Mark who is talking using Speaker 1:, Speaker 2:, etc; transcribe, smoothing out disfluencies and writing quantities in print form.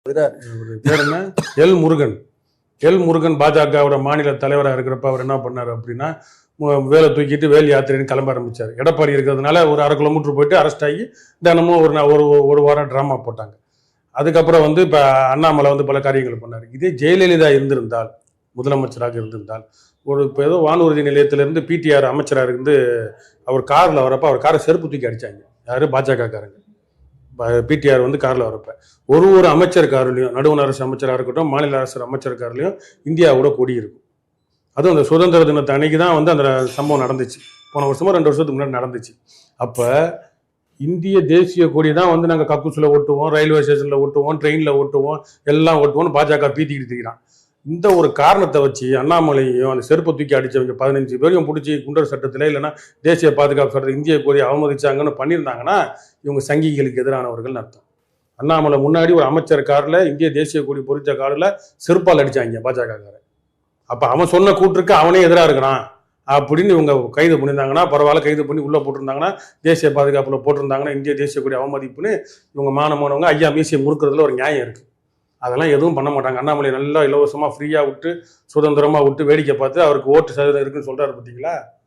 Speaker 1: பேர் என்ன? L Murugan. L Murugan பாஜகவோட மாநில தலைவராக இருக்கிறப்ப அவர் என்ன பண்ணார் அப்படின்னா, வேலை தூக்கிட்டு வேல் யாத்திரைன்னு கிளம்ப ஆரம்பிச்சார். எடப்பாடி இருக்கிறதுனால ஒரு 1/2 கிலோமீட்டர் போயிட்டு அரெஸ்ட் ஆகி தினமும் ஒரு வாரம் ட்ராமா போட்டாங்க. அதுக்கப்புறம் வந்து இப்போ அண்ணாமலை வந்து பல காரியங்கள் பண்ணார். இதே ஜெயலலிதா இருந்திருந்தால், முதலமைச்சராக இருந்திருந்தால், இப்போ ஏதோ வானூர்தி நிலையத்திலிருந்து பிடிஆர் அமைச்சராக இருந்து அவர் காரில் வரப்போ அவர் காரை செருப்பு தூக்கி அடித்தாங்க. யார்? பாஜக காரங்க. பிடிஆர் வந்து காரில் வரப்ப ஒரு அமைச்சர் காரிலையும், நடுவண் அரசு அமைச்சராக இருக்கட்டும், மாநில அரசு அமைச்சர் காரிலையும் இந்தியாவோட கொடி இருக்கும். அதுவும் அந்த சுதந்திர தினத்தை அன்னைக்கு தான் வந்து அந்த சம்பவம் நடந்துச்சு. போன வருஷமோ 2 வருஷத்துக்கு முன்னாடி நடந்துச்சு. அப்போ இந்திய தேசிய கொடி தான் வந்து நாங்கள் கக்கூசில் ஓட்டுவோம், ரயில்வே ஸ்டேஷனில் ஓட்டுவோம், ட்ரெயினில் ஓட்டுவோம், எல்லாம் ஓட்டுவோம்னு பாஜக பீத்திக்கிட்டு இருக்கிறான். இந்த ஒரு காரணத்தை வச்சு அண்ணாமலையும் அந்த செருப்பை தூக்கி அடித்தவங்க 15 பேரையும் பிடிச்சி குண்டர் சட்டத்தில் இல்லைன்னா தேசிய பாதுகாப்பு சட்டத்தில் இந்திய கொடியை அவமதிச்சாங்கன்னு பண்ணியிருந்தாங்கன்னா இவங்க சங்கிகளுக்கு எதிரானவர்கள் அர்த்தம். அண்ணாமலை முன்னாடி ஒரு அமைச்சர் காரில் இந்திய தேசிய கொடி பொறிச்ச காரில் செருப்பால் அடித்தாங்க பாஜகக்காரர். அப்போ அவன் சொன்ன கூற்றுக்கு அவனே எதிராக இருக்கிறான் அப்படின்னு இவங்க கைது பண்ணியிருந்தாங்கன்னா பரவாயில்ல, கைது பண்ணி உள்ளே போட்டிருந்தாங்கன்னா, தேசிய பாதுகாப்பில் போட்டிருந்தாங்கன்னா இந்திய தேசிய கொடி அவமதிப்புன்னு இவங்க மானமானவங்க ஐயா மீசியை முறுக்கிறதுல ஒரு நியாயம் இருக்குது. அதெல்லாம் எதுவும் பண்ண மாட்டாங்க. அண்ணாமலை நல்லா இலவசமாக ஃப்ரீயாக விட்டு சுதந்திரமாக விட்டு வேடிக்கை பார்த்து அவருக்கு ஓட்டு சதவீதம் இருக்குன்னு சொல்கிறாரு பார்த்தீங்களா.